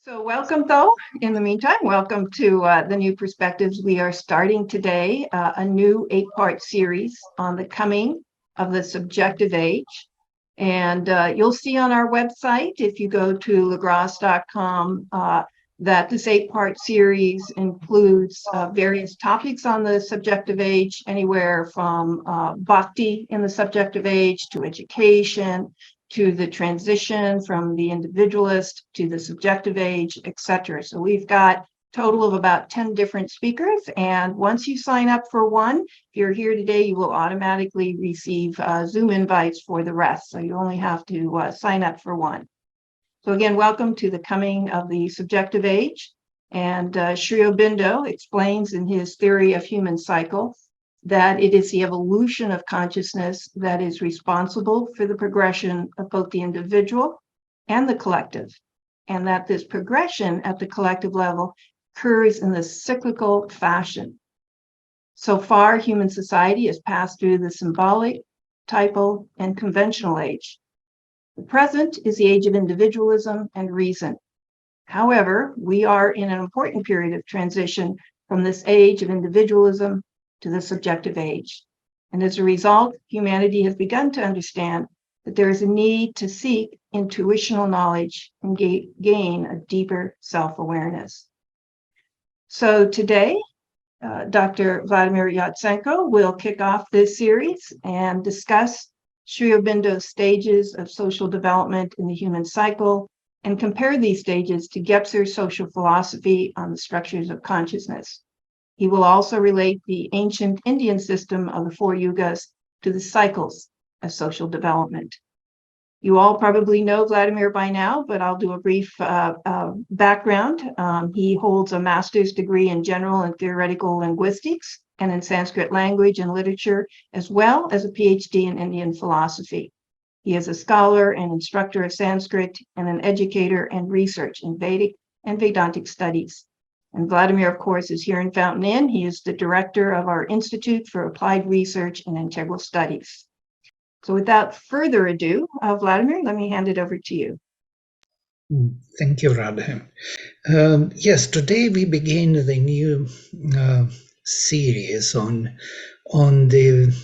So welcome, though, in the meantime, welcome to the New Perspectives. We are starting today a new 8-part series on the coming of the subjective age. And you'll see on our website, if you go to lagrange.com, that this 8-part series includes various topics on the subjective age, anywhere from bhakti in the subjective age to education, to the transition from the individualist to the subjective age, etc. So we've got a total of about 10 different speakers. And once you sign up for one, if you're here today, you will automatically receive Zoom invites for the rest. So you only have to sign up for one. So again, welcome to the coming of the subjective age. And Sri Aurobindo explains in his theory of human cycle that it is the evolution of consciousness that is responsible for the progression of both the individual and the collective, and that this progression at the collective level occurs in the cyclical fashion. So far, human society has passed through the symbolic, typal, and conventional age. The present is the age of individualism and reason. However, we are in an important period of transition from this age of individualism to the subjective age. And as a result, humanity has begun to understand that there is a need to seek intuitional knowledge and gain a deeper self-awareness. So today, Dr. Vladimir Yatsenko will kick off this series and discuss Sri Aurobindo's stages of social development in the human cycle and compare these stages to Gebser's social philosophy on the structures of consciousness. He will also relate the ancient Indian system of the 4 Yugas to the cycles of social development. You all probably know Vladimir by now, but I'll do a brief background. He holds a master's degree in general and theoretical linguistics and in Sanskrit language and literature, as well as a PhD in Indian philosophy. He is a scholar and instructor of Sanskrit and an educator and research in Vedic and Vedantic studies. And Vladimir, of course, is here in Fountain Inn. He is the director of our Institute for Applied Research and Integral Studies. So without further ado, Vladimir, let me hand it over to you. Thank you, Radha. Yes, today we begin the new series on the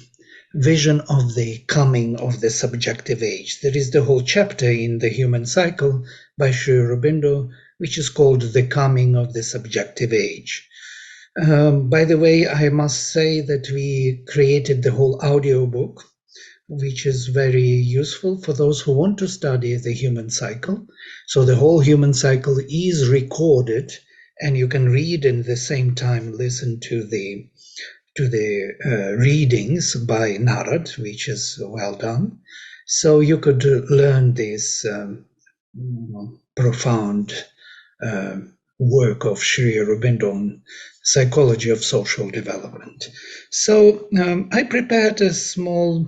vision of the coming of the subjective age. There is the whole chapter in the human cycle by Sri Aurobindo, which is called The Coming of the Subjective Age. By the way, I must say that we created the whole audio book, which is very useful for those who want to study the human cycle. So the whole human cycle is recorded, and you can read and at the same time listen to the readings by Narad, which is well done. So you could learn this profound work of Sri Aurobindo on psychology of social development. So I prepared a small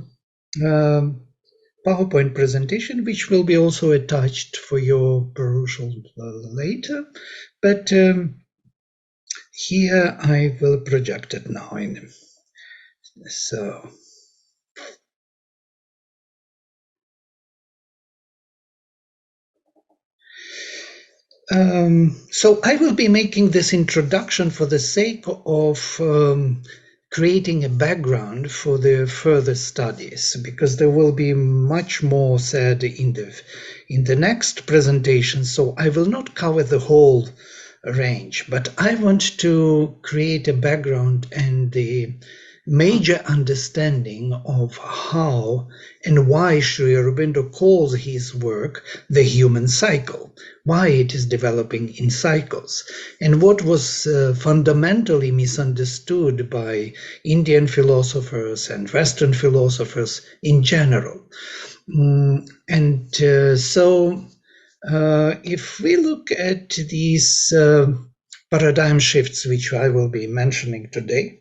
PowerPoint presentation, which will be also attached for your perusal later. But here I will project it now. So I will be making this introduction for the sake of creating a background for the further studies, because there will be much more said in the next presentation. So I will not cover the whole range, but I want to create a background and the major understanding of how and why Sri Aurobindo calls his work the human cycle, why it is developing in cycles, and what was fundamentally misunderstood by Indian philosophers and Western philosophers in general. So if we look at these paradigm shifts, which I will be mentioning today,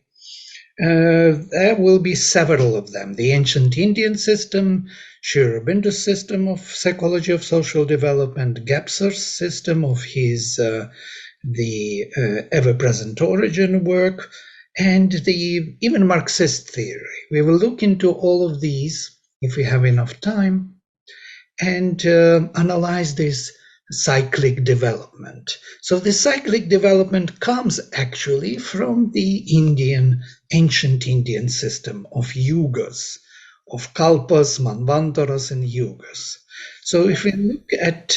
there will be several of them. The ancient Indian system, Sri Aurobindo's system of psychology of social development, Gebser's system of his the ever-present origin work, and the even Marxist theory. We will look into all of these if we have enough time and analyze this cyclic development. So the cyclic development comes actually from the ancient Indian system of yugas, of kalpas, manvantaras, and yugas. So if we look at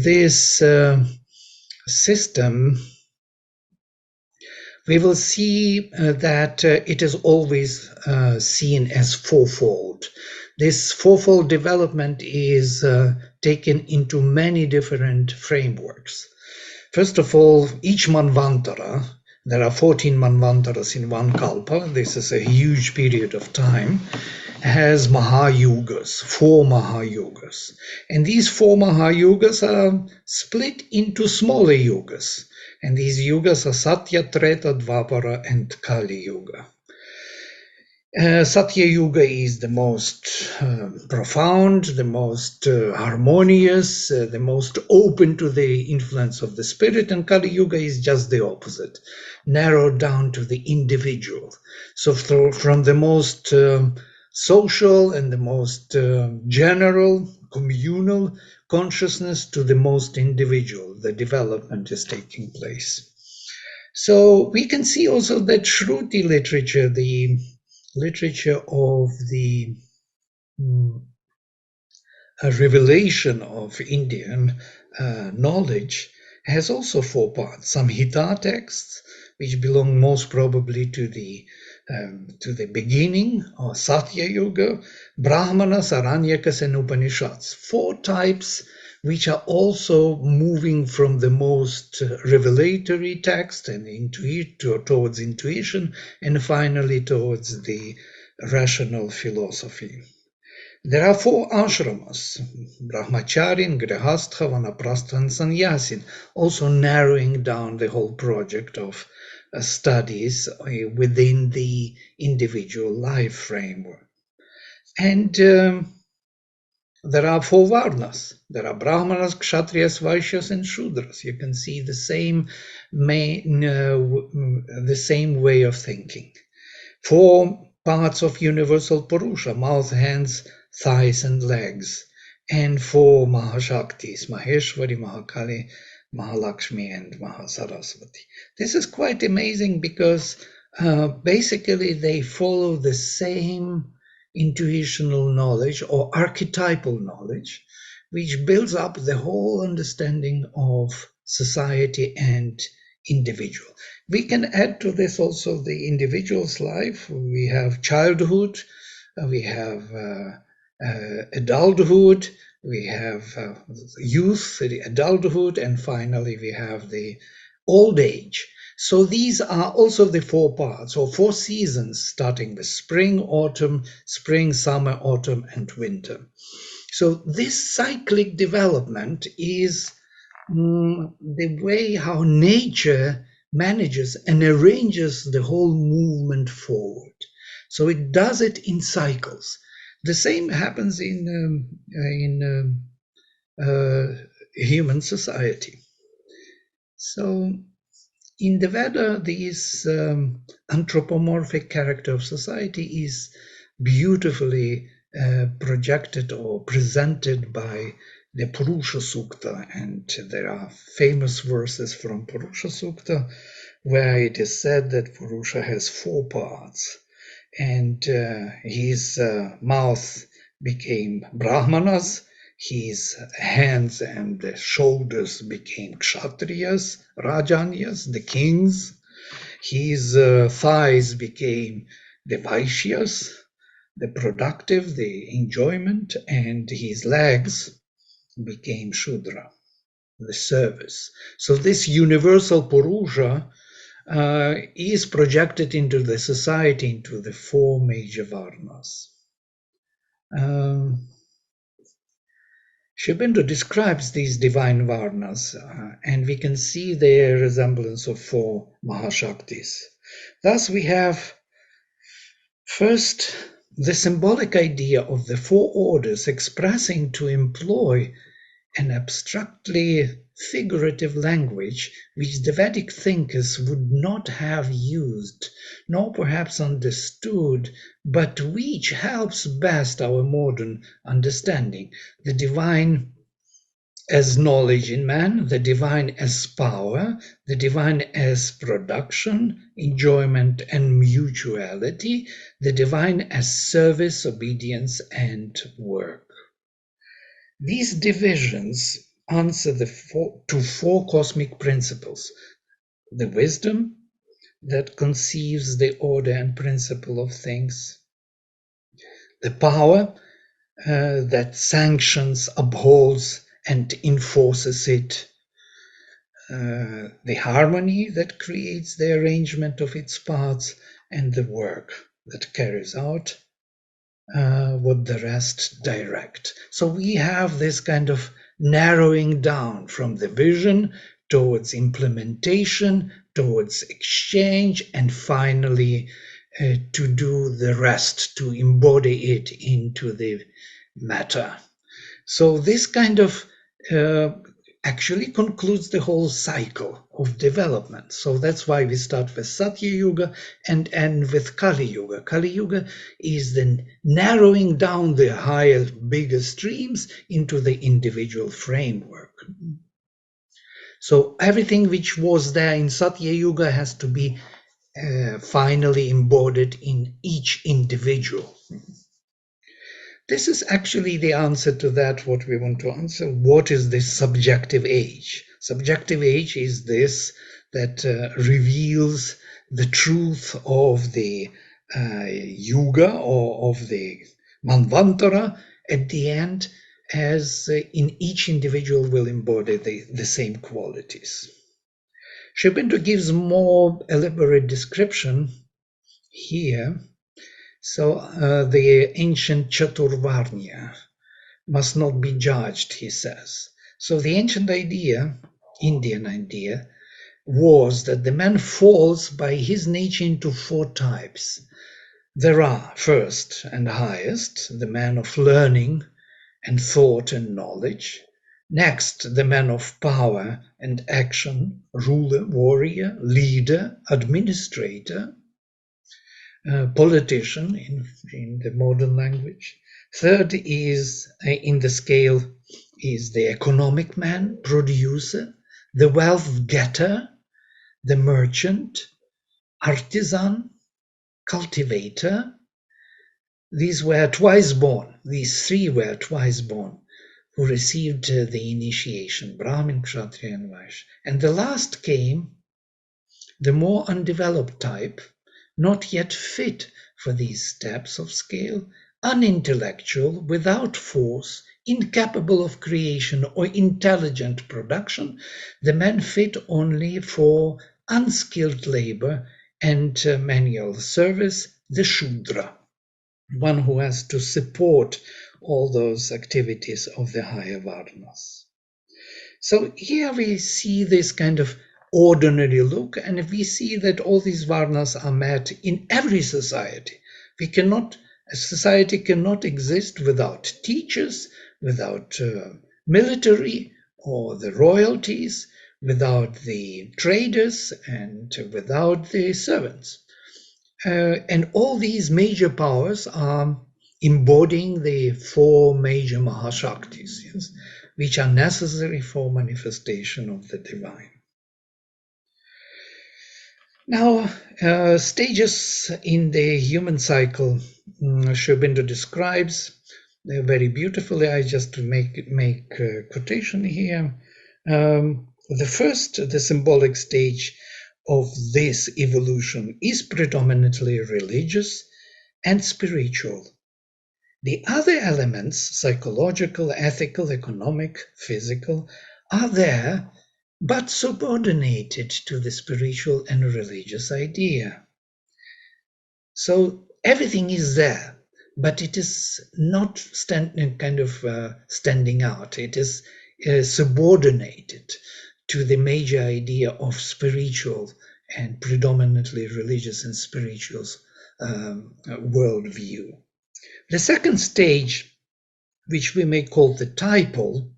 this system, we will see that it is always seen as fourfold. This fourfold development is taken into many different frameworks. First of all, each manvantara, there are 14 manvantaras in one kalpa, this is a huge period of time, has Mahayugas, 4 Mahayugas. And these 4 Mahayugas are split into smaller yugas. And these yugas are Satya, Treta, Dvapara, and Kali Yuga. Satya Yuga is the most profound, the most harmonious, the most open to the influence of the spirit, and Kali Yuga is just the opposite, narrowed down to the individual. So from the most social and the most general, communal consciousness to the most individual, the development is taking place. So we can see also that Shruti literature, the literature of the revelation of Indian knowledge, has also 4 parts. Samhita texts, which belong most probably to the beginning or Satya Yuga, Brahmanas, Aranyakas, and Upanishads. 4 types which are also moving from the most revelatory text and towards intuition, and finally towards the rational philosophy. There are 4 ashramas, Brahmacharin, Grihastha, Vanaprastha, and Sannyasin, also narrowing down the whole project of studies within the individual life framework. And there are 4 varnas. There are Brahmanas, Kshatriyas, Vaishyas, and Shudras. You can see the same way of thinking. 4 parts of universal Purusha, mouth, hands, thighs, and legs. And 4 Mahashaktis, Maheshwari, Mahakali, Mahalakshmi, and Mahasaraswati. This is quite amazing because basically they follow the same intuitional knowledge or archetypal knowledge, which builds up the whole understanding of society and individual. We can add to this also the individual's life. We have childhood, we have adulthood, we have youth, the adulthood, and finally we have the old age. So these are also the 4 parts, or 4 seasons, starting with spring, autumn, summer, autumn, and winter. So this cyclic development is the way how nature manages and arranges the whole movement forward. So it does it in cycles. The same happens in human society. So in the Veda, this anthropomorphic character of society is beautifully projected or presented by the Purusha Sukta, and there are famous verses from Purusha Sukta where it is said that Purusha has 4 parts, and his mouth became Brahmanas, his hands and the shoulders became Kshatriyas, Rajanyas, the kings, his thighs became the Vaishyas, the productive, the enjoyment, and his legs became Shudra, the service. So this universal Purusha is projected into the society, into the 4 major varnas. Aurobindo describes these divine varnas, and we can see their resemblance of 4 Mahashaktis. Thus we have first the symbolic idea of the 4 orders expressing, to employ an abstractly figurative language which the Vedic thinkers would not have used, nor perhaps understood, but which helps best our modern understanding. The divine as knowledge in man, the divine as power, the divine as production, enjoyment, and mutuality, the divine as service, obedience, and work. These divisions answer to four cosmic principles: the wisdom that conceives the order and principle of things, the power that sanctions, upholds, and enforces it, the harmony that creates the arrangement of its parts, and the work that carries out what the rest direct. So we have this kind of narrowing down from the vision towards implementation, towards exchange, and finally to do the rest, to embody it into the matter. So this kind of actually concludes the whole cycle of development. So that's why we start with Satya Yuga and end with Kali Yuga. Kali Yuga is the narrowing down the higher, bigger streams into the individual framework. So everything which was there in Satya Yuga has to be finally embodied in each individual. This is actually the answer to that, what we want to answer. What is this subjective age? Subjective age is this that reveals the truth of the Yuga or of the Manvantara at the end, as in each individual will embody the same qualities. Aurobindo gives more elaborate description here. So the ancient Chaturvarnya must not be judged, he says. So the ancient idea, Indian idea, was that the man falls by his nature into four types. There are, first and highest, the man of learning and thought and knowledge. Next, the man of power and action, ruler, warrior, leader, administrator. Politician in the modern language. Third is in the scale is the economic man, producer, the wealth getter, the merchant, artisan, cultivator. These were twice born. These three were twice born who received the initiation, Brahmin, Kshatriya, and Vaishya. And the last came, the more undeveloped type, not yet fit for these steps of scale, unintellectual, without force, incapable of creation or intelligent production, the man fit only for unskilled labor and manual service, the Shudra, one who has to support all those activities of the higher Varnas. So here we see this kind of ordinary look, and we see that all these varnas are met in every society. A society cannot exist without teachers, without military or the royalties, without the traders, and without the servants. And all these major powers are embodying the four major Mahashaktis, yes, which are necessary for manifestation of the divine. Now, stages in the human cycle, Aurobindo describes very beautifully. I just make a quotation here. The first, the symbolic stage of this evolution is predominantly religious and spiritual. The other elements, psychological, ethical, economic, physical, are there, but subordinated to the spiritual and religious idea. So everything is there, but it is not standing out. It is subordinated to the major idea of spiritual and predominantly religious and spiritual worldview. The second stage, which we may call the typal,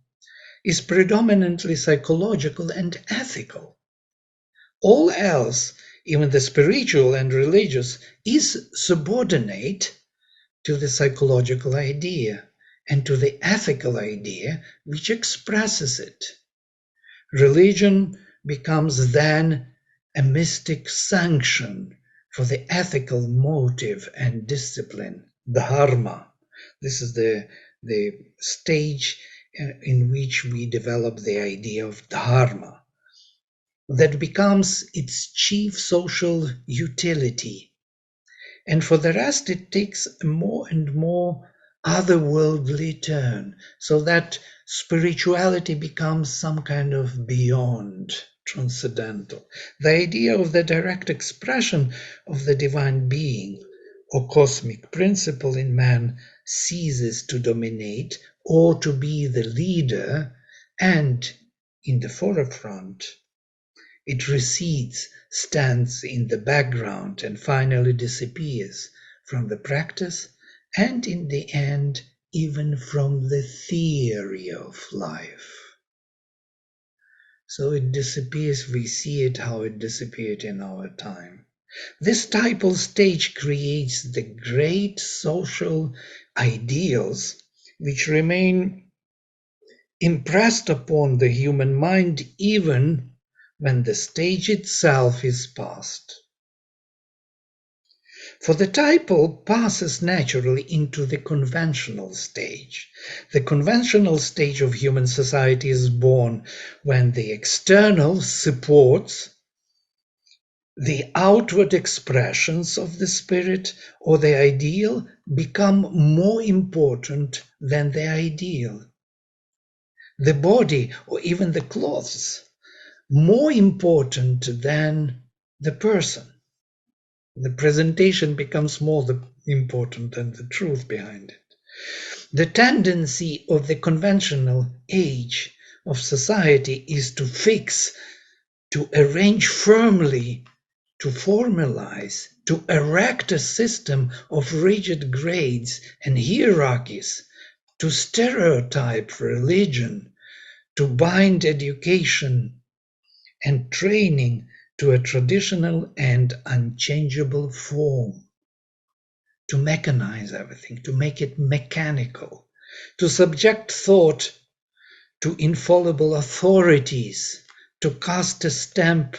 is predominantly psychological and ethical. All else, even the spiritual and religious, is subordinate to the psychological idea and to the ethical idea which expresses it. Religion becomes then a mystic sanction for the ethical motive and discipline, dharma. This is the stage in which we develop the idea of dharma, that becomes its chief social utility. And for the rest, it takes a more and more otherworldly turn, so that spirituality becomes some kind of beyond, transcendental. The idea of the direct expression of the divine being or cosmic principle in man ceases to dominate or to be the leader and in the forefront. It recedes, stands in the background, and finally disappears from the practice and in the end even from the theory of life. So it disappears, we see it how it disappeared in our time. This typal stage creates the great social ideals which remain impressed upon the human mind even when the stage itself is past. For the typal passes naturally into the conventional stage. The conventional stage of human society is born when the external supports the outward expressions of the spirit or the ideal become more important than the ideal. The body or even the clothes more important than the person. The presentation becomes more important than the truth behind it. The tendency of the conventional age of society is to fix, to arrange firmly, to formalize, to erect a system of rigid grades and hierarchies, to stereotype religion, to bind education and training to a traditional and unchangeable form, to mechanize everything, to make it mechanical, to subject thought to infallible authorities, to cast a stamp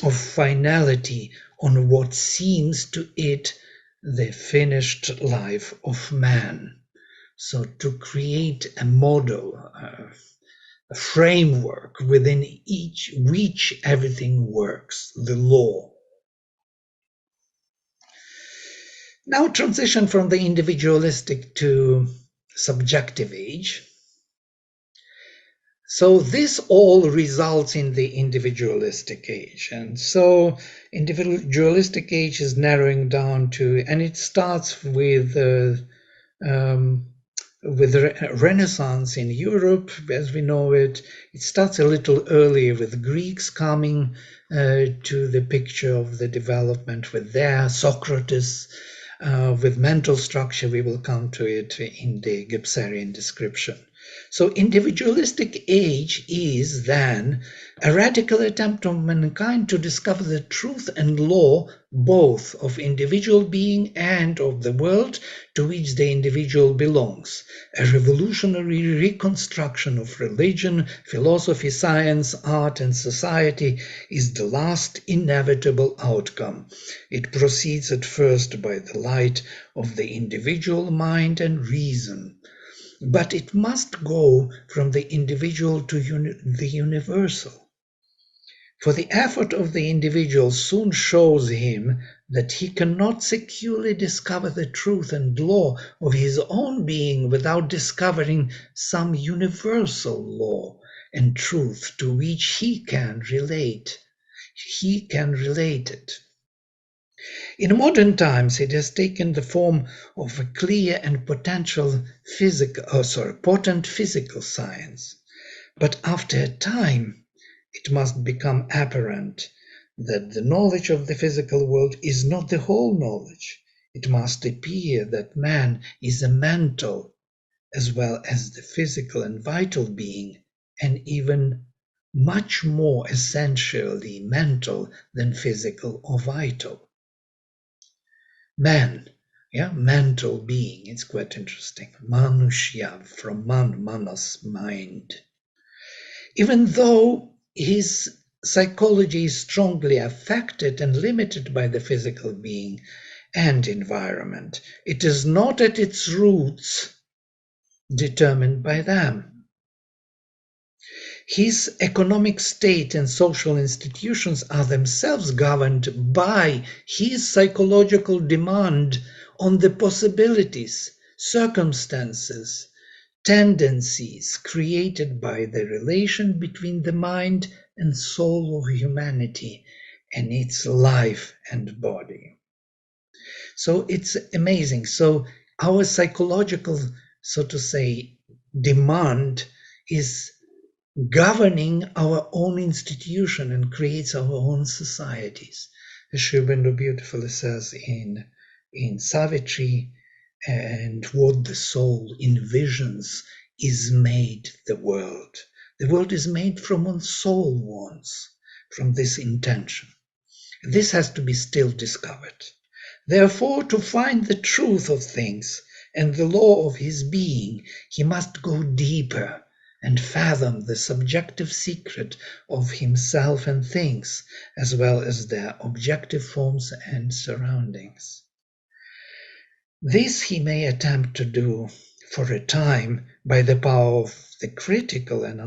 of finality on what seems to it the finished life of man. So to create a model, a framework within which everything works, the law. Now transition from the individualistic to subjective age. So this all results in the individualistic age. And so individualistic age is narrowing down to, and it starts with Renaissance in Europe, as we know it. It starts a little earlier with Greeks coming to the picture of the development with their Socrates, with mental structure. We will come to it in the Gebserian description. So individualistic age is then a radical attempt of mankind to discover the truth and law both of individual being and of the world to which the individual belongs. A revolutionary reconstruction of religion, philosophy, science, art, and society is the last inevitable outcome. It proceeds at first by the light of the individual mind and reason, but it must go from the individual to the universal. For the effort of the individual soon shows him that he cannot securely discover the truth and law of his own being without discovering some universal law and truth to which he can relate. He can relate it. In modern times, it has taken the form of a clear and potent physical science. But after a time, it must become apparent that the knowledge of the physical world is not the whole knowledge. It must appear that man is a mental as well as the physical and vital being, and even much more essentially mental than physical or vital. Man, Yeah, mental being. It's quite interesting. Manushya, from manos, mind. Even though his psychology is strongly affected and limited by the physical being and environment, it is not at its roots determined by them. His economic state and social institutions are themselves governed by his psychological demand on the possibilities, circumstances, tendencies created by the relation between the mind and soul of humanity and its life and body. So it's amazing. So our psychological, so to say, demand is governing our own institution and creates our own societies. As Aurobindo beautifully says in Savitri, and what the soul envisions is made the world. The world is made from what soul wants, from this intention. This has to be still discovered. Therefore, to find the truth of things and the law of his being, he must go deeper and fathom the subjective secret of himself and things, as well as their objective forms and surroundings. This he may attempt to do for a time by the power of the critical and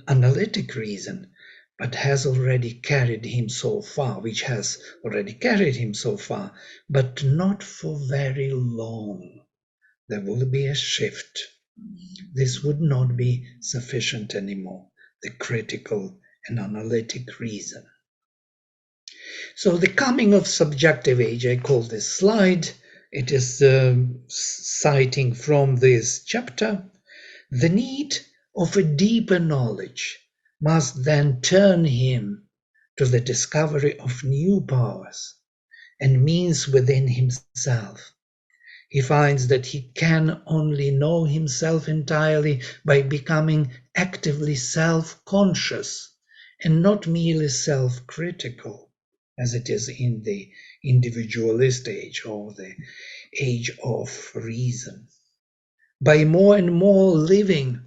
analytic reason, but has already carried him so far, which has already carried him so far, but not for very long. There will be a shift. This would not be sufficient anymore, the critical and analytic reason. So the coming of subjective age, I call this slide. It is citing from this chapter. The need of a deeper knowledge must then turn him to the discovery of new powers and means within himself. He finds that he can only know himself entirely by becoming actively self-conscious and not merely self-critical, as it is in the individualist age or the age of reason. By more and more living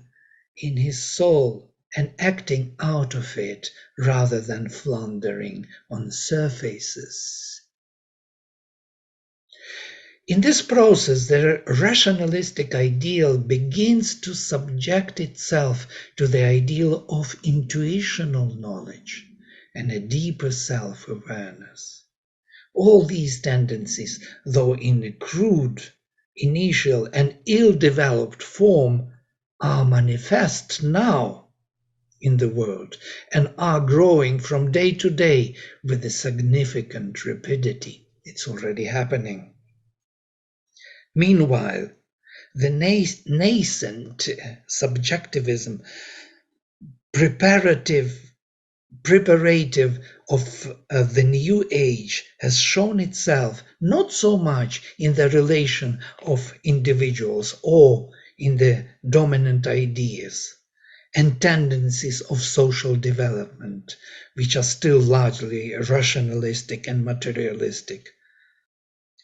in his soul and acting out of it rather than floundering on surfaces. In this process, the rationalistic ideal begins to subject itself to the ideal of intuitional knowledge and a deeper self-awareness. All these tendencies, though in a crude, initial, and ill-developed form, are manifest now in the world and are growing from day to day with a significant rapidity. It's already happening. Meanwhile, the nascent subjectivism preparative of the new age has shown itself not so much in the relation of individuals or in the dominant ideas and tendencies of social development, which are still largely rationalistic and materialistic,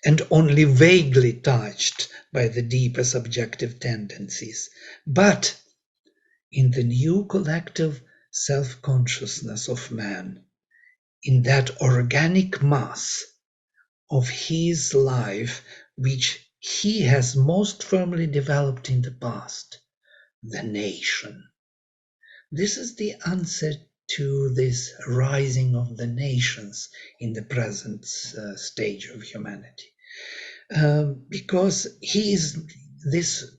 and only vaguely touched by the deeper subjective tendencies, but in the new collective self-consciousness of man, in that organic mass of his life which he has most firmly developed in the past, the nation. This is the answer to this rising of the nations in the present stage of humanity. Because this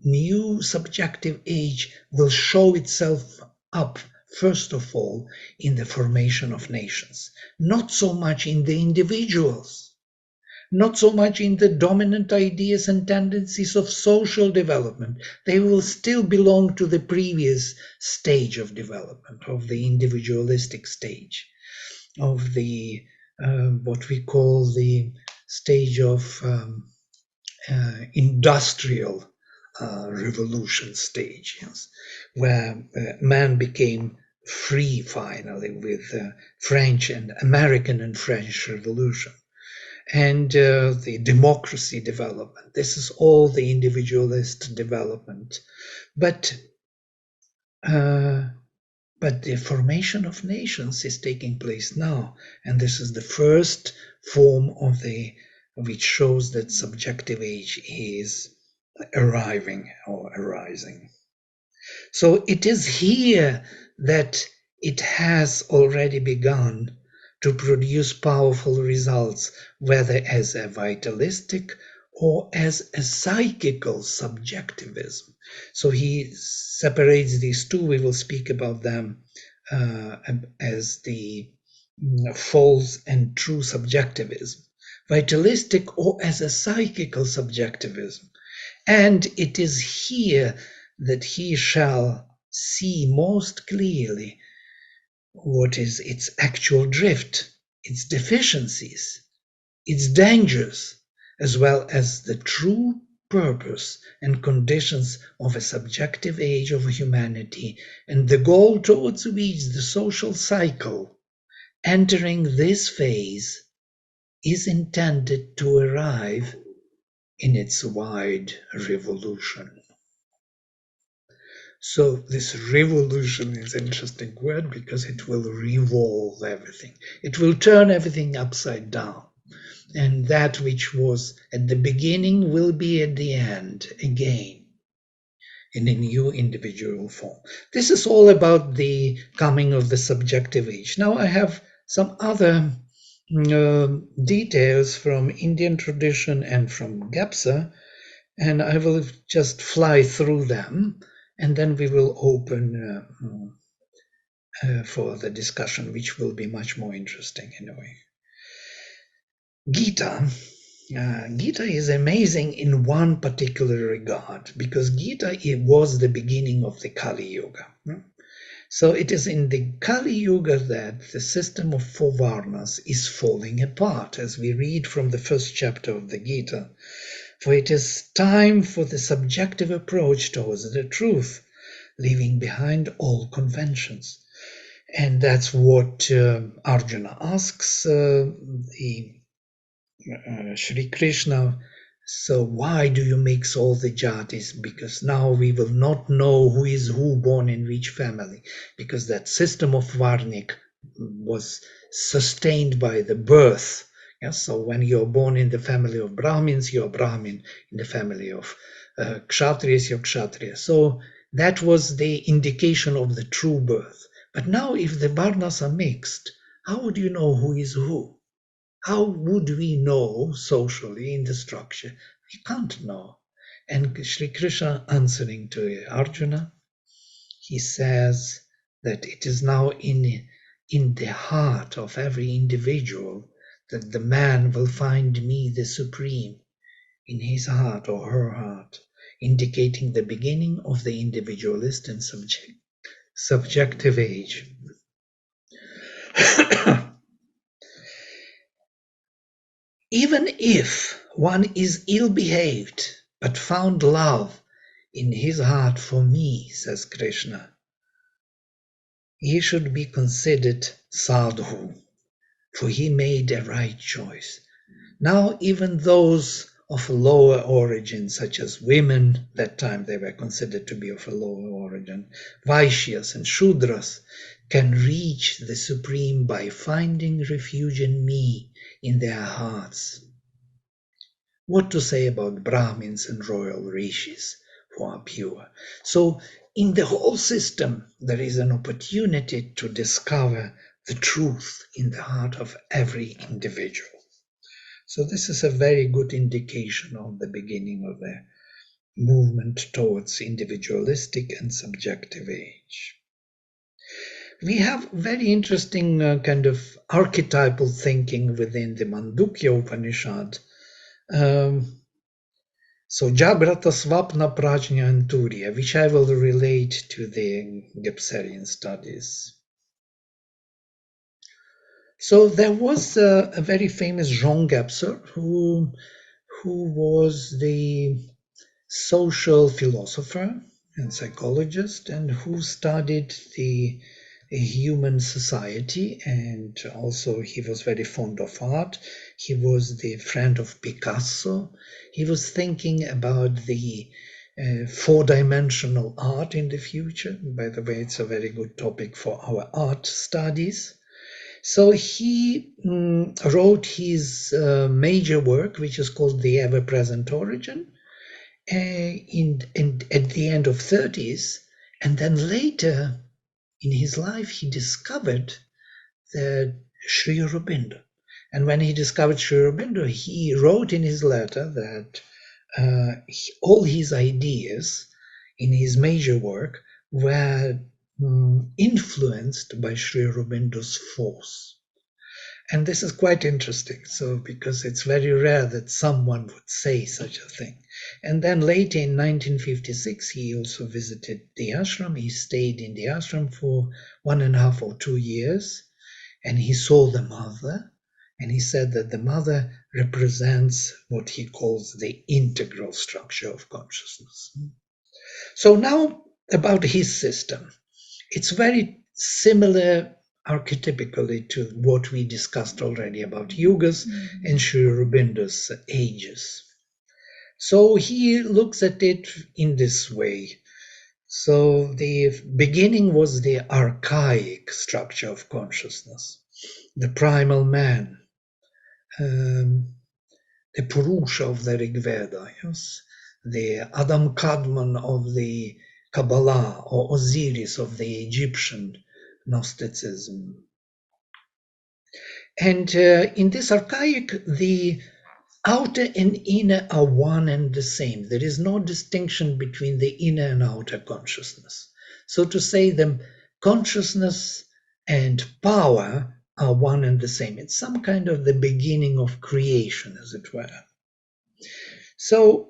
new subjective age will show itself up, first of all, in the formation of nations, not so much in the individuals, not so much in the dominant ideas and tendencies of social development. They will still belong to the previous stage of development, of the individualistic stage, of the what we call the stage of industrial revolution stage, yes, where man became free finally with French and American and French Revolution. and the democracy development. This is all the individualist development. But the formation of nations is taking place now, and this is the first form of which shows that subjective age is arriving or arising. So it is here that it has already begun to produce powerful results, whether as a vitalistic or as a psychical subjectivism. So he separates these two. We will speak about them as the false and true subjectivism, vitalistic or as a psychical subjectivism. And it is here that he shall see most clearly what is its actual drift, its deficiencies, its dangers, as well as the true purpose and conditions of a subjective age of humanity, and the goal towards which the social cycle, entering this phase, is intended to arrive in its wide revolution. So this revolution is an interesting word because it will revolve everything. It will turn everything upside down. And that which was at the beginning will be at the end again in a new individual form. This is all about the coming of the subjective age. Now I have some other details from Indian tradition and from Gebser, and I will just fly through them, and then we will open for the discussion, which will be much more interesting in a way. Gita is amazing in one particular regard, because Gita was the beginning of the Kali Yuga. So it is in the Kali Yuga that the system of four Varnas is falling apart, as we read from the first chapter of the Gita. For it is time for the subjective approach towards the truth, leaving behind all conventions. And that's what Arjuna asks Shri Krishna. So why do you mix all the jatis? Because now we will not know who is who born in which family, because that system of Varnik was sustained by the birth. Yes, so when you're born in the family of Brahmins, you're Brahmin. In the family of Kshatriyas, you're Kshatriya. So that was the indication of the true birth. But now if the Varnas are mixed, how would you know who is who? How would we know socially in the structure? We can't know. And Sri Krishna answering to Arjuna, he says that it is now in the heart of every individual that the man will find me the supreme, in his heart or her heart, indicating the beginning of the individualist and subjective age. Even if one is ill-behaved, but found love in his heart for me, says Krishna, he should be considered sadhu, for he made a right choice. Now even those of lower origin, such as women, that time they were considered to be of a lower origin, Vaishyas and Shudras, can reach the supreme by finding refuge in me in their hearts. What to say about Brahmins and royal rishis who are pure? So in the whole system, there is an opportunity to discover the truth in the heart of every individual. So this is a very good indication of the beginning of the movement towards individualistic and subjective age. We have very interesting kind of archetypal thinking within the Mandukya Upanishad. So Jagrata, Swapna, Prajna and Turiya, which I will relate to the Gebserian studies. So there was a very famous Jean Gebser who was the social philosopher and psychologist, and who studied the a human society, and also he was very fond of art. He was the friend of Picasso. He was thinking about the four-dimensional art in the future. By the way, it's a very good topic for our art studies. So he wrote his major work, which is called The Ever-Present Origin, at the end of 30s, and then later in his life he discovered that Sri Aurobindo. And when he discovered Sri Aurobindo, he wrote in his letter that all his ideas in his major work were influenced by Sri Aurobindo's force. And this is quite interesting, so because it's very rare that someone would say such a thing. And then later in 1956, he also visited the ashram. He stayed in the ashram for 1.5 or 2 years, and he saw the mother, and he said that the mother represents what he calls the integral structure of consciousness. So now about his system. It's very similar archetypically to what we discussed already about Yugas and Sri Aurobindo's ages. So he looks at it in this way. So the beginning was the archaic structure of consciousness, the primal man, the Purusha of the Rig Veda, yes? The Adam Kadmon of the Kabbalah, or Osiris of the Egyptian Gnosticism. And in this archaic, the outer and inner are one and the same. There is no distinction between the inner and outer consciousness. So to say them, consciousness and power are one and the same. It's some kind of the beginning of creation, as it were. So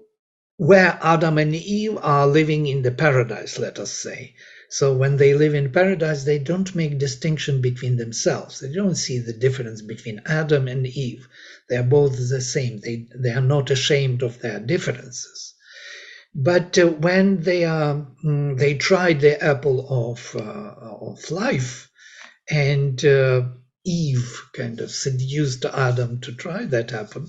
where Adam and Eve are living in the paradise, let us say. So when they live in paradise, they don't make distinction between themselves. They don't see the difference between Adam and Eve. They are both the same. They are not ashamed of their differences. But when they tried the apple of life, and Eve kind of seduced Adam to try that apple,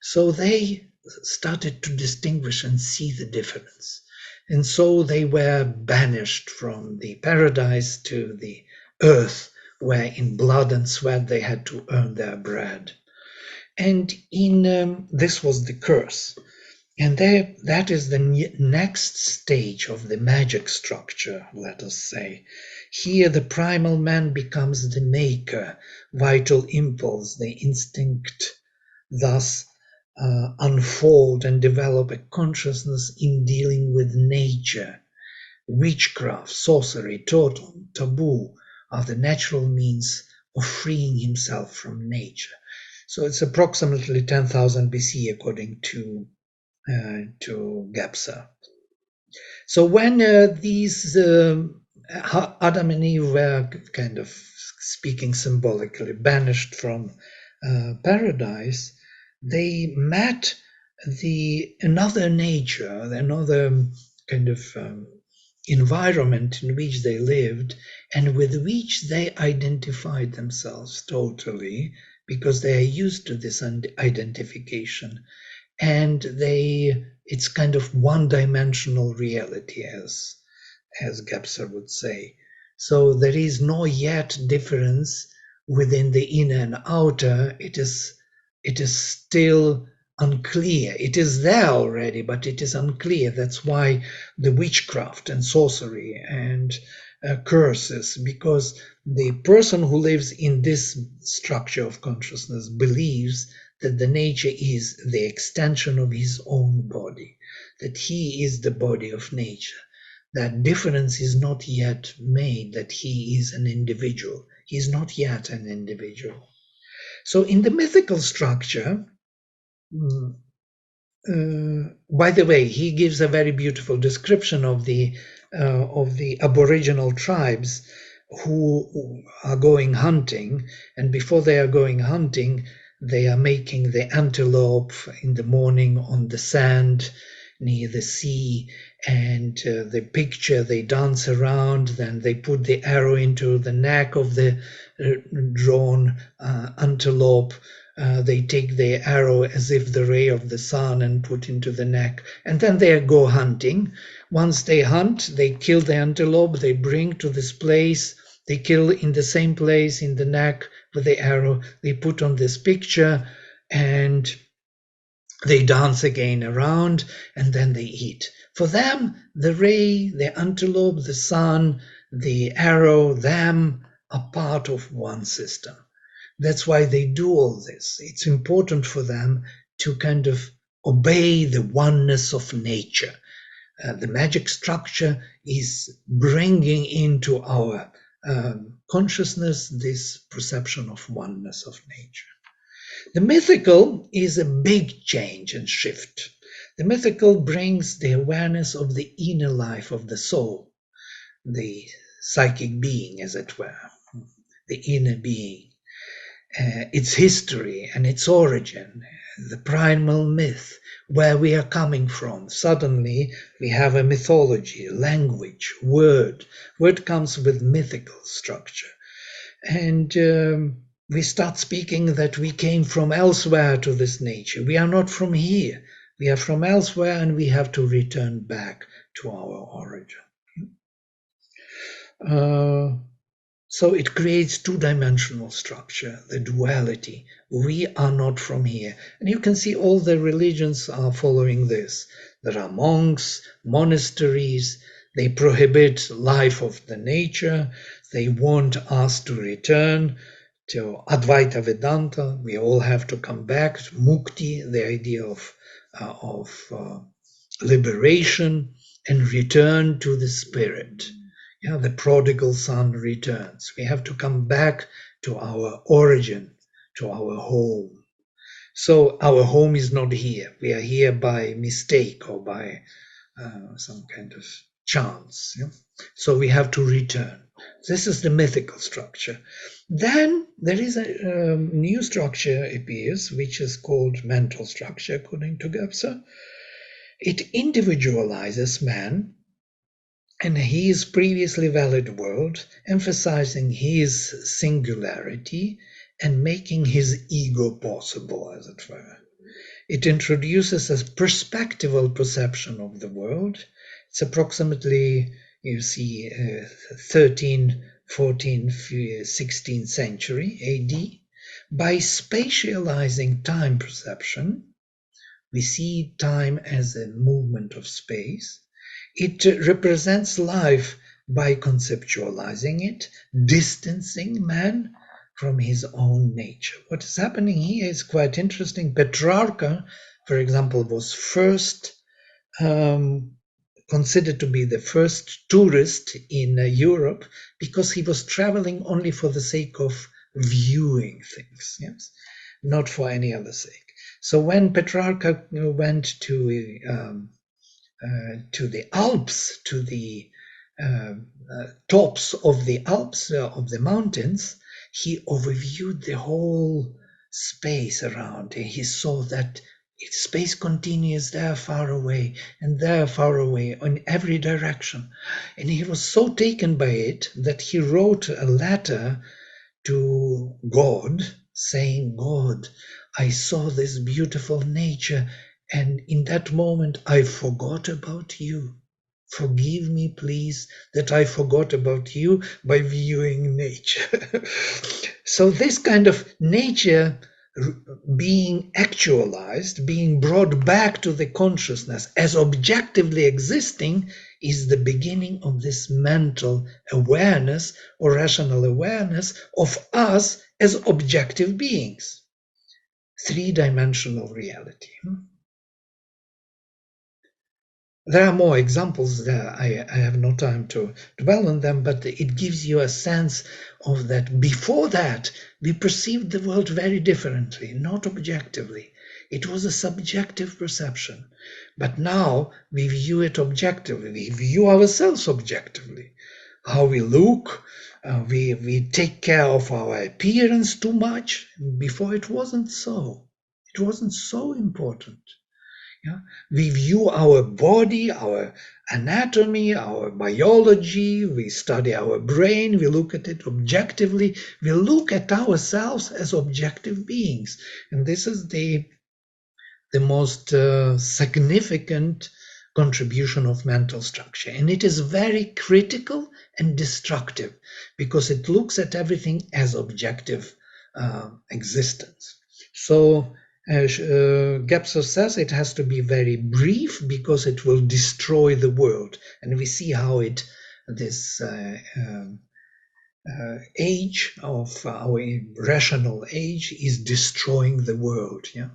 so they started to distinguish and see the difference. And so they were banished from the paradise to the earth, where in blood and sweat they had to earn their bread. And this was the curse. And that is the next stage of the magic structure, let us say. Here the primal man becomes the maker, vital impulse, the instinct, thus unfold and develop a consciousness in dealing with nature. Witchcraft, sorcery, totem, taboo are the natural means of freeing himself from nature. So it's approximately 10,000 BC according to Gebser. So when these Adam and Eve were kind of speaking symbolically banished from paradise, they met another nature, another kind of environment in which they lived and with which they identified themselves totally, because they are used to this identification. And it's kind of one-dimensional reality, as Gebser would say. So there is no yet difference within the inner and outer. It is still unclear. It is there already, but it is unclear. That's why the witchcraft and sorcery and curses, because the person who lives in this structure of consciousness believes that the nature is the extension of his own body, that he is the body of nature. That difference is not yet made, that he is an individual. He is not yet an individual. So in the mythical structure, by the way, he gives a very beautiful description of the Aboriginal tribes who are going hunting, and before they are going hunting, they are making the antelope in the morning on the sand near the sea, and the picture, they dance around, then they put the arrow into the neck of the drawn antelope. They take the arrow as if the ray of the sun and put into the neck, and then they go hunting. Once they hunt, they kill the antelope, they bring to this place, they kill in the same place in the neck with the arrow, they put on this picture, and they dance again around, and then they eat. For them, the ray, the antelope, the sun, the arrow, them are part of one system. That's why they do all this. It's important for them to kind of obey the oneness of nature. The magic structure is bringing into our consciousness this perception of oneness of nature. The mythical is a big change and shift. The mythical brings the awareness of the inner life of the soul, the psychic being, as it were, the inner being, its history and its origin, the primal myth, where we are coming from. Suddenly we have a mythology, language, word. Word comes with mythical structure. And we start speaking that we came from elsewhere to this nature. We are not from here. We are from elsewhere, and we have to return back to our origin. So it creates two-dimensional structure, the duality. We are not from here. And you can see all the religions are following this. There are monks, monasteries. They prohibit life of the nature. They want us to return to Advaita Vedanta. We all have to come back to Mukti, the idea of liberation, and return to the spirit. Yeah, the prodigal son returns. We have to come back to our origin, to our home. So our home is not here. We are here by mistake or by some kind of chance. Yeah? So we have to return. This is the mythical structure. Then there is a new structure appears, which is called mental structure, according to Gebser. It individualizes man and his previously valid world, emphasizing his singularity and making his ego possible, as it were. It introduces a perspectival perception of the world. It's approximately, you see, 13, 14, 16th century AD. By spatializing time perception, we see time as a movement of space. It represents life by conceptualizing it, distancing man from his own nature. What is happening here is quite interesting. Petrarca, for example, was first considered to be the first tourist in Europe because he was traveling only for the sake of viewing things, yes, not for any other sake. So when Petrarca went to the Alps, to the tops of the Alps, of the mountains, he overviewed the whole space around. He saw that space continues there far away and there far away in every direction. And he was so taken by it that he wrote a letter to God saying, God, I saw this beautiful nature, and in that moment I forgot about you. Forgive me, please, that I forgot about you by viewing nature. So this kind of nature being actualized, being brought back to the consciousness as objectively existing, is the beginning of this mental awareness or rational awareness of us as objective beings. Three-dimensional reality. There are more examples there. I have no time to dwell on them, but it gives you a sense of that. Before that, we perceived the world very differently, not objectively. It was a subjective perception. But now we view it objectively. We view ourselves objectively. How we look, we take care of our appearance too much. Before it wasn't so. It wasn't so important. Yeah? We view our body, our anatomy, our biology, we study our brain, we look at it objectively, we look at ourselves as objective beings. And this is the most significant contribution of mental structure. And it is very critical and destructive because it looks at everything as objective existence. So as Gebser says, it has to be very brief because it will destroy the world. And we see how this age of our rational age is destroying the world. Yeah,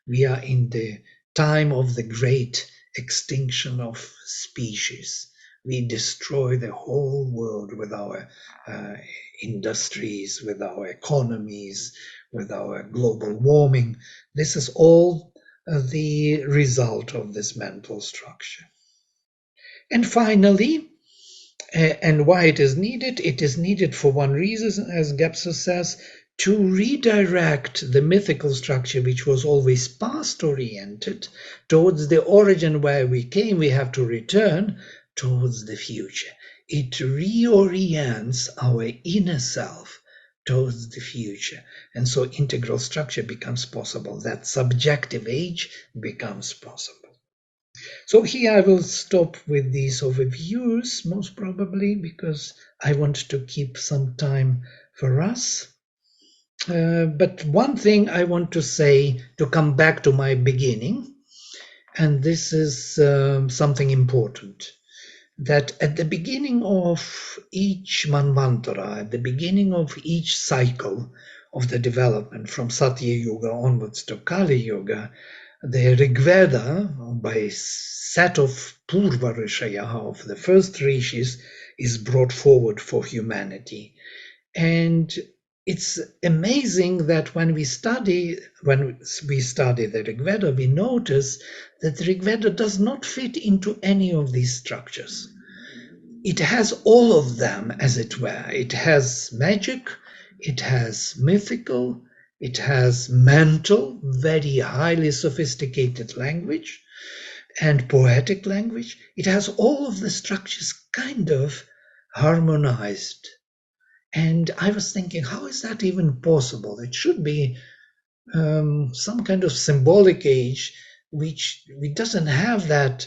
we are in the time of the great extinction of species. We destroy the whole world with our industries, with our economies, with our global warming. This is all the result of this mental structure. And finally, and why it is needed for one reason, as Gebser says, to redirect the mythical structure, which was always past-oriented, towards the origin where we came. We have to return towards the future. It reorients our inner self towards the future. And so integral structure becomes possible. That subjective age becomes possible. So here I will stop with these overviews, most probably, because I want to keep some time for us. But one thing I want to say, to come back to my beginning, and this is something important, that at the beginning of each Manvantara, at the beginning of each cycle of the development from Satya Yuga onwards to Kali Yuga, the Rigveda, by set of Purva Rishaya, of the first rishis, is brought forward for humanity. And it's amazing that when we study the Rigveda, we notice that the Rigveda does not fit into any of these structures. It has all of them, as it were. It has magic, it has mythical, it has mental, very highly sophisticated language, and poetic language. It has all of the structures kind of harmonized. And I was thinking, how is that even possible? It should be some kind of symbolic age which doesn't have that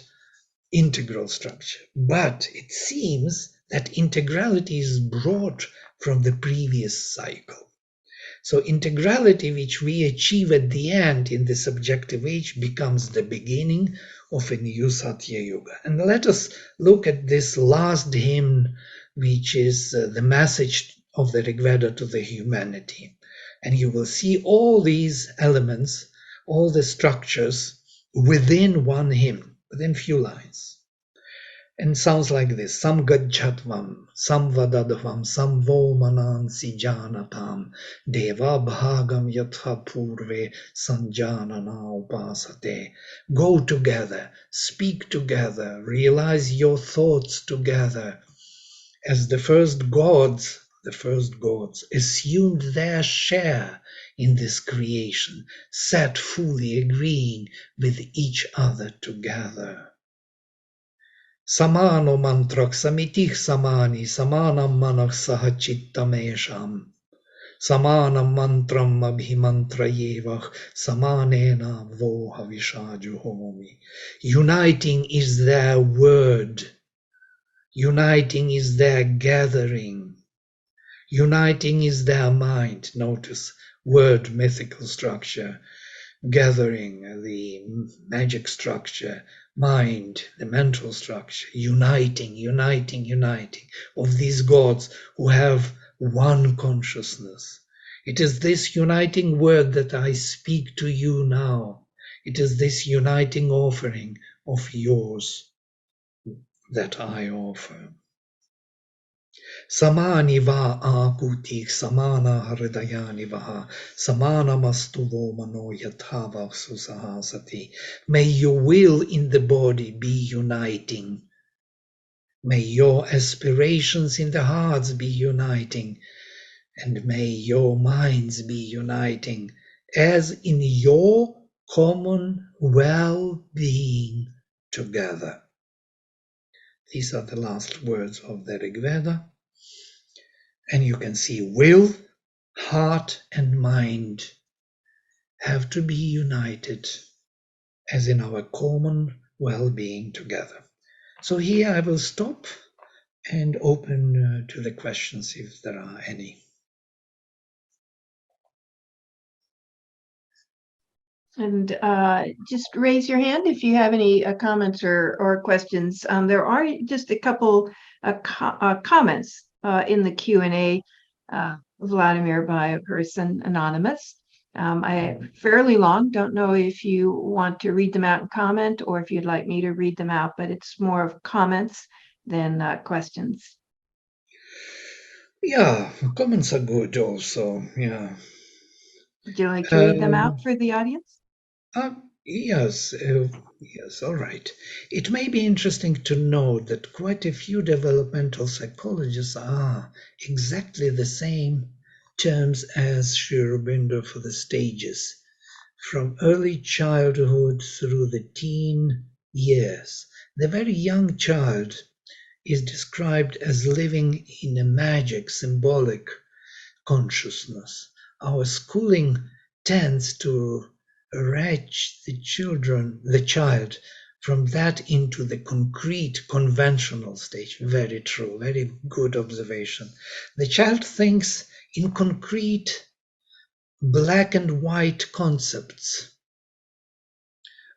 integral structure. But it seems that integrality is brought from the previous cycle. So integrality, which we achieve at the end in the subjective age, becomes the beginning of a new Satya Yuga. And let us look at this last hymn, which is the message of the Rigveda to the humanity. And you will see all these elements, all the structures within one hymn, within few lines. And sounds like this: Sam gajjhatvam, sam vadadvam, sam vomanansi janatam, deva bhagam yatha purve sanjanana upasate. Go together, speak together, realize your thoughts together, as the first gods assumed their share in this creation, sat fully agreeing with each other together. Samano mantrak samitih samani, samanam manah sahachittamesham, samanam mantram abhimantrayevah, samanena voha vishajuhomi. Uniting is their word. Uniting is their gathering. Uniting is their mind. Notice word, mythical structure, gathering, the magic structure, mind, the mental structure, uniting of these gods who have one consciousness. It is this uniting word that I speak to you now. It is this uniting offering of yours that I offer. Samani va akuti samana hridayani vaha samana mastuvo mano yathava susahasati. May your will in the body be uniting. May your aspirations in the hearts be uniting. And may your minds be uniting, as in your common well-being together. These are the last words of the Rig Veda. And you can see will, heart, and mind have to be united as in our common well-being together. So here I will stop and open to the questions if there are any. And just raise your hand if you have any comments or questions. There are just a couple comments in the Q&A, Vladimir, by a person anonymous. Fairly long. Don't know if you want to read them out in comment or if you'd like me to read them out, but it's more of comments than questions. Yeah, comments are good also. Yeah. Would you like to read them out for the audience? Yes, all right. It may be interesting to note that quite a few developmental psychologists are exactly the same terms as Aurobindo for the stages, from early childhood through the teen years. The very young child is described as living in a magic, symbolic consciousness. Our schooling tends to wrench the child from that into the concrete, conventional stage. Very true, very good observation. The child thinks in concrete, black and white concepts.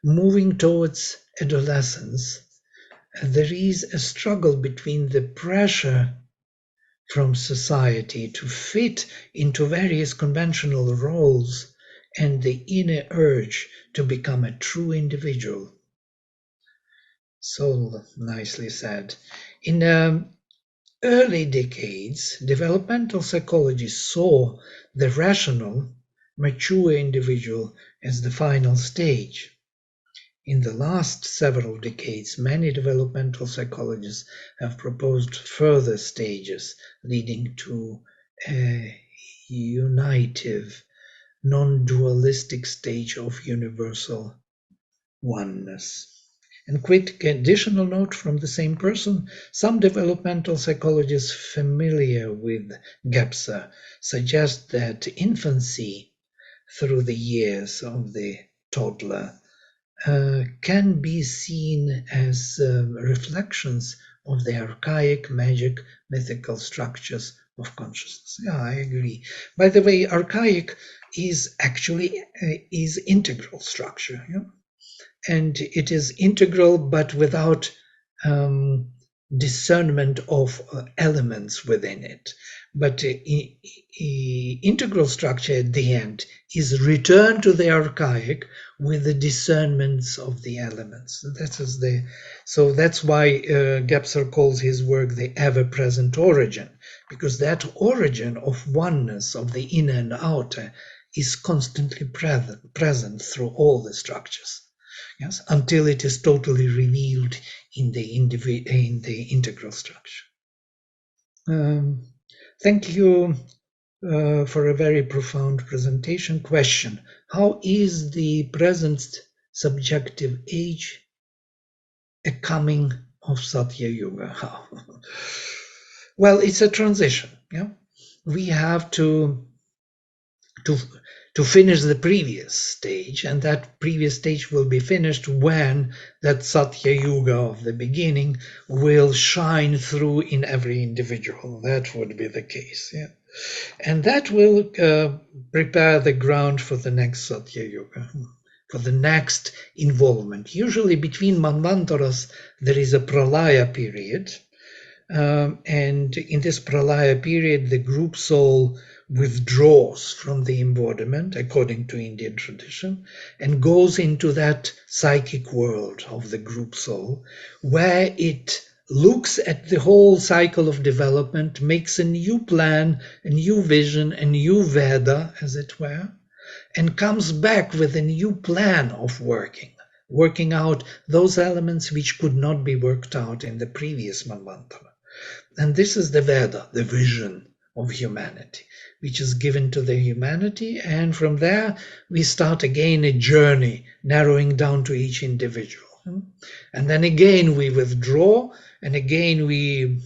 Moving towards adolescence, there is a struggle between the pressure from society to fit into various conventional roles and the inner urge to become a true individual. So nicely said. In early decades, developmental psychology saw the rational, mature individual as the final stage. In the last several decades, many developmental psychologists have proposed further stages leading to a unitive, non-dualistic stage of universal oneness. And quick additional note from the same person, some developmental psychologists familiar with Gebser suggest that infancy through the years of the toddler can be seen as reflections of the archaic, magic, mythical structures of consciousness. Yeah, I agree. By the way, archaic is actually is integral structure, yeah? And it is integral, but without discernment of elements within it. But integral structure at the end is return to the archaic with the discernments of the elements. So that's why Gebser calls his work the ever-present origin, because that origin of oneness of the inner and outer is constantly present through all the structures. Yes, until it is totally revealed in the integral structure. Thank you for a very profound presentation. Question: how is the present subjective age a coming of Satya Yuga? How? Well, it's a transition. Yeah, we have to finish the previous stage, and that previous stage will be finished when that Satya Yuga of the beginning will shine through in every individual. That would be the case, yeah. And that will prepare the ground for the next Satya Yuga, for the next involvement. Usually between Manvantaras there is a Pralaya period, and in this Pralaya period the group soul withdraws from the embodiment according to Indian tradition and goes into that psychic world of the group soul, where it looks at the whole cycle of development, makes a new plan, a new vision, a new Veda, as it were, and comes back with a new plan of working out those elements which could not be worked out in the previous Manvantara. And this is the Veda, the vision of humanity. which is given to the humanity. And from there, we start again a journey, narrowing down to each individual. And then again, we withdraw, and again, we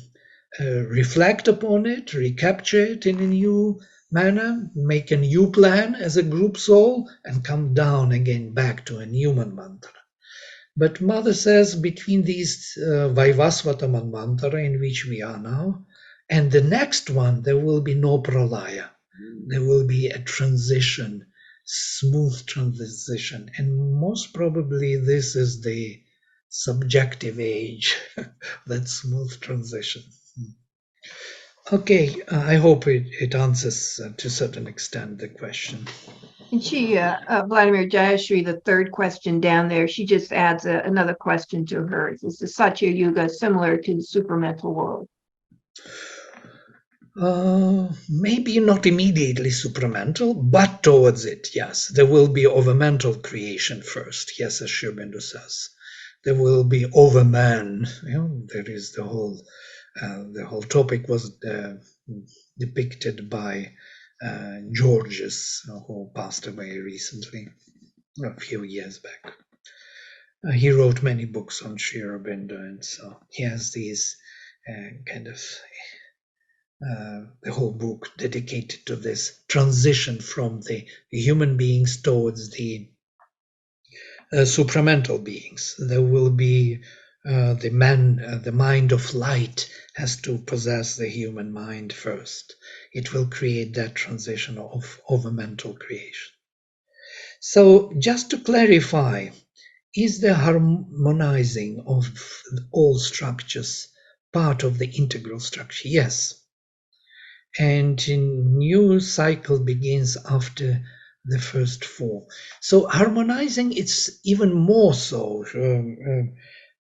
reflect upon it, recapture it in a new manner, make a new plan as a group soul, and come down again back to a human mantra. But Mother says between these Vaivasvata mantra in which we are now, and the next one, there will be no pralaya. There will be a transition, smooth transition. And most probably this is the subjective age, that smooth transition. Okay, I hope it answers to a certain extent the question. And she, Vladimir Jayashri, the third question down there, she just adds another question to hers. Is the Satya Yuga similar to the supramental world? Maybe not immediately supramental, but towards it, yes. There will be overmental creation first, yes, as Aurobindo says. There will be overman. There is the whole topic was depicted by Georges, who passed away recently, a few years back. He wrote many books on Sri Aurobindo, and so he has these the whole book dedicated to this transition from the human beings towards the supramental beings. There will be the mind of light has to possess the human mind first. It will create that transition of a mental creation. So just to clarify, is the harmonizing of all structures part of the integral structure? Yes. And a new cycle begins after the first four. So harmonizing, it's even more so.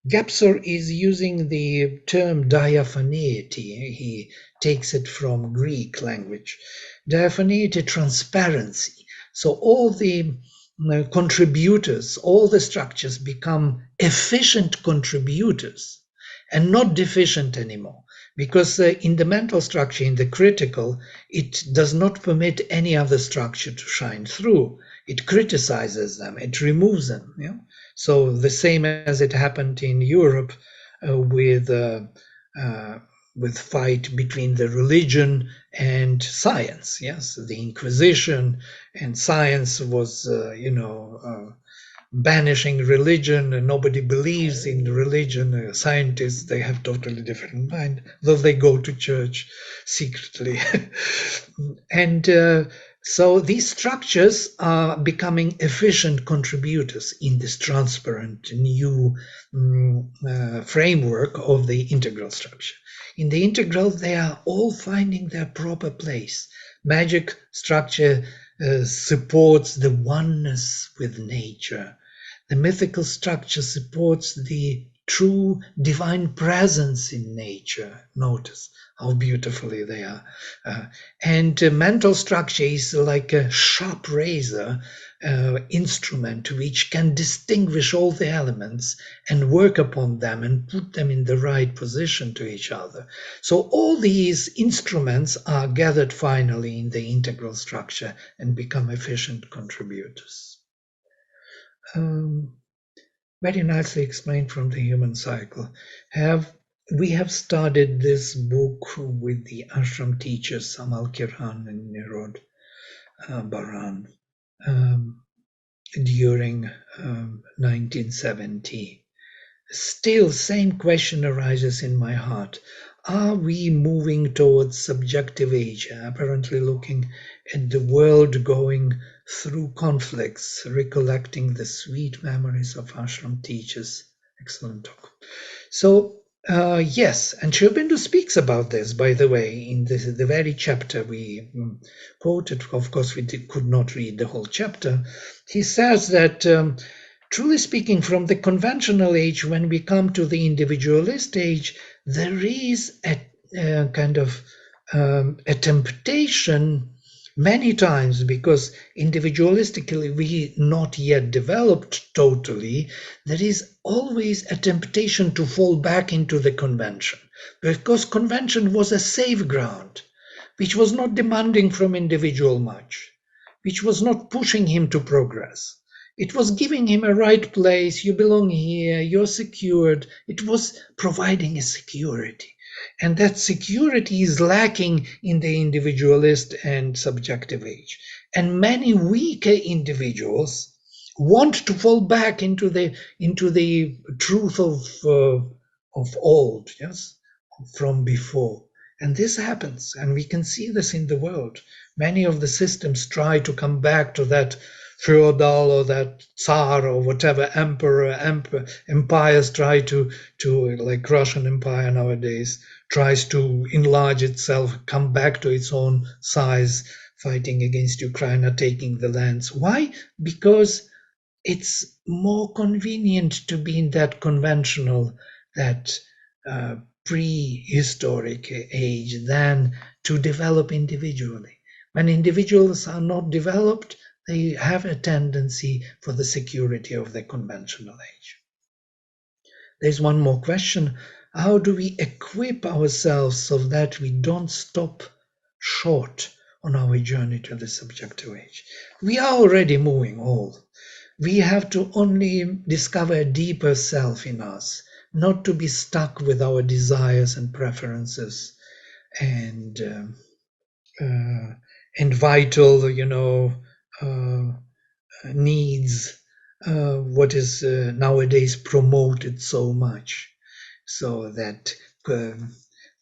Gebser is using the term diaphaneity. He takes it from Greek language. Diaphaneity, transparency. So all the contributors, all the structures become efficient contributors and not deficient anymore. Because in the mental structure, in the critical, it does not permit any other structure to shine through. It criticizes them, it removes them. So the same as it happened in Europe with fight between the religion and science. Yes, the Inquisition and science was, banishing religion, and nobody believes in religion. Scientists, they have totally different mind, though they go to church secretly. And so these structures are becoming efficient contributors in this transparent new framework of the integral structure. In the integral, they are all finding their proper place. Magic structure supports the oneness with nature. The mythical structure supports the true divine presence in nature. Notice how beautifully they are. And mental structure is like a sharp razor instrument which can distinguish all the elements and work upon them and put them in the right position to each other. So all these instruments are gathered finally in the integral structure and become efficient contributors. Very nicely explained from the human cycle. We have started this book with the ashram teachers Amal Kirhan and Nirod Baran during 1970. Still, same question arises in my heart. Are we moving towards subjective age, apparently looking at the world going through conflicts, recollecting the sweet memories of ashram teachers? Excellent talk. So, yes, and Sri Aurobindo speaks about this, by the way, in the very chapter we quoted. Of course, we could not read the whole chapter. He says that, truly speaking, from the conventional age, when we come to the individualist age, there is a kind of a temptation many times, because individualistically we not yet developed totally, there is always a temptation to fall back into the convention, because convention was a safe ground. which was not demanding from individual much, which was not pushing him to progress. It was giving him a right place. You belong here. You're secured. It was providing a security. And that security is lacking in the individualist and subjective age. And many weaker individuals want to fall back into the truth of old, yes, from before. And this happens, and we can see this in the world. Many of the systems try to come back to that feudal or that Tsar or whatever empires try to like Russian Empire nowadays tries to enlarge itself, come back to its own size, fighting against Ukraine, taking the lands. Why? Because it's more convenient to be in that conventional, that prehistoric age than to develop individually. When individuals are not developed, they have a tendency for the security of the conventional age. There's one more question. How do we equip ourselves so that we don't stop short on our journey to the subjective age? We are already moving all. We have to only discover a deeper self in us, not to be stuck with our desires and preferences and vital, needs, what is nowadays promoted so much, so that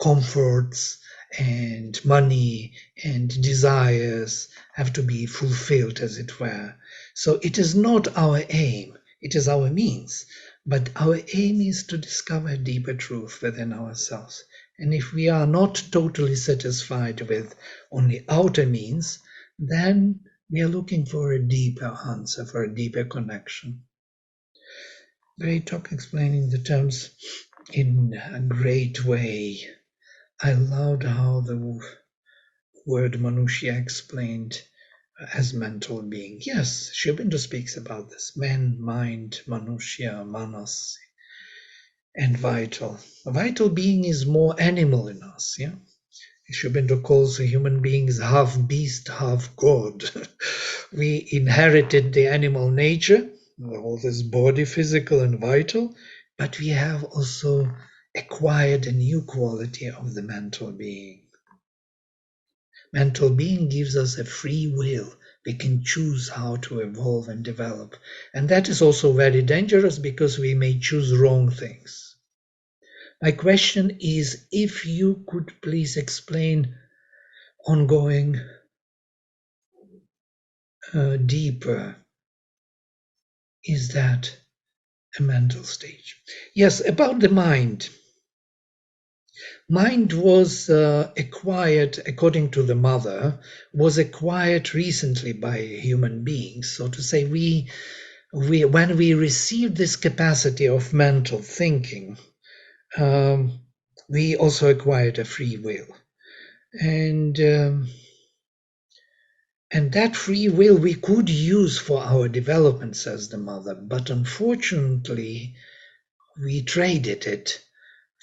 comforts and money and desires have to be fulfilled, as it were. So it is not our aim, it is our means. But our aim is to discover a deeper truth within ourselves. And if we are not totally satisfied with only outer means, then we are looking for a deeper answer, for a deeper connection. Great talk explaining the terms in a great way. I loved how the word Manushya explained as mental being. Yes, Sri Aurobindo speaks about this. Man, mind, Manushya, Manas, and vital. A vital being is more animal in us, yeah? Sri Aurobindo calls human beings half beast, half God. We inherited the animal nature, all this body, physical and vital, but we have also acquired a new quality of the mental being. Mental being gives us a free will. We can choose how to evolve and develop. And that is also very dangerous because we may choose wrong things. My question is, if you could please explain ongoing deeper, is that a mental stage? Yes, about the mind. Mind was acquired, according to the mother, was acquired recently by human beings. So to say, when we received this capacity of mental thinking, we also acquired a free will. And that free will we could use for our development, says the mother, but unfortunately we traded it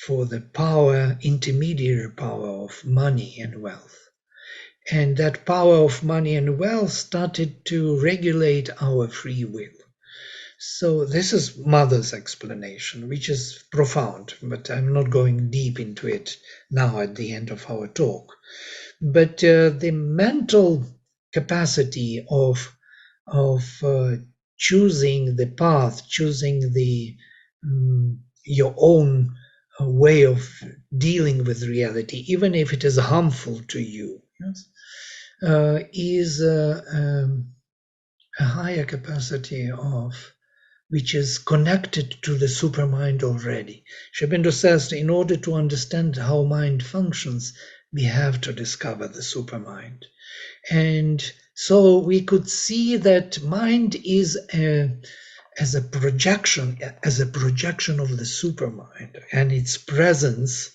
for the power, intermediary power of money and wealth. And that power of money and wealth started to regulate our free will. So this is mother's explanation, which is profound, but I'm not going deep into it now at the end of our talk. But the mental capacity of choosing the path, choosing the your own way of dealing with reality, even if it is harmful to you, yes, is a higher capacity of which is connected to the supermind already. Sri Aurobindo says, in order to understand how mind functions, we have to discover the supermind. And so we could see that mind is as a projection of the supermind and its presence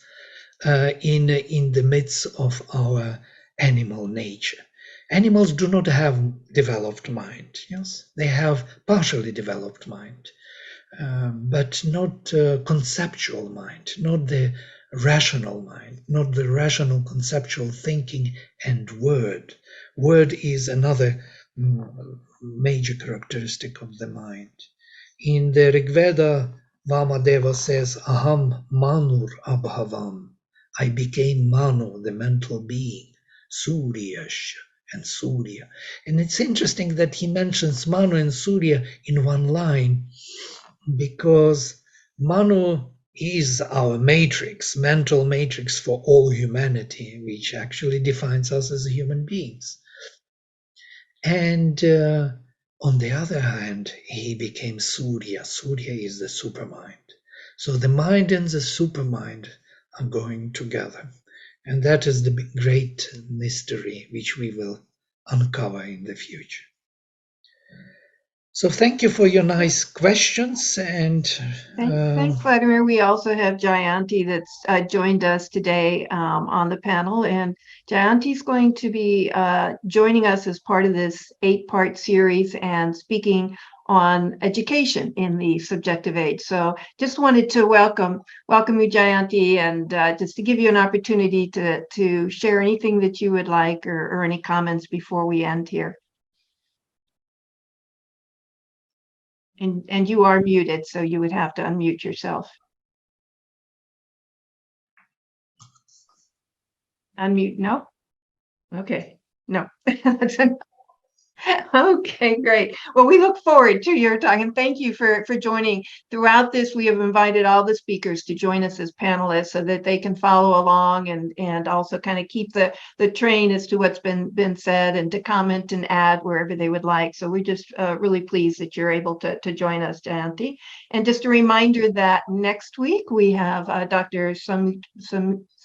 in the midst of our animal nature. Animals do not have developed mind. Yes, they have partially developed mind, but not conceptual mind, not the rational mind, not the rational conceptual thinking and word. Word is another major characteristic of the mind. In the Rig Veda, Vamadeva says, Aham Manur Abhavam. I became Manu, the mental being, Suryash and Surya. And it's interesting that he mentions Manu and Surya in one line, because Manu is our matrix, mental matrix for all humanity, which actually defines us as human beings. And on the other hand, he became Surya. Surya is the supermind. So the mind and the supermind are going together. And that is the great mystery which we will uncover in the future. So thank you for your nice questions. And thanks, Vladimir. We also have Jayanti that's joined us today on the panel. And Jayanti is going to be joining us as part of this 8-part series and speaking on education in the subjective age. So just wanted to welcome you, Jayanti, and just to give you an opportunity to share anything that you would like or any comments before we end here. And you are muted, so you would have to unmute yourself. Unmute, no? Okay, no. Okay, great. Well, we look forward to your talk, and thank you for joining. Throughout this, we have invited all the speakers to join us as panelists so that they can follow along and also kind of keep the train as to what's been said and to comment and add wherever they would like. So we're just really pleased that you're able to join us, Jayanti. And just a reminder that next week we have Dr.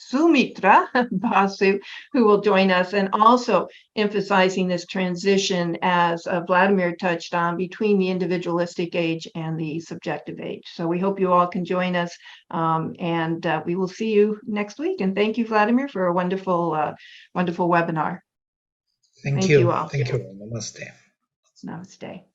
Sumitra Basu, who will join us, and also emphasizing this transition, as Vladimir touched on, between the individualistic age and the subjective age. So we hope you all can join us, and we will see you next week. And thank you, Vladimir, for a wonderful webinar. Thank you all. Thank you. Namaste. Namaste.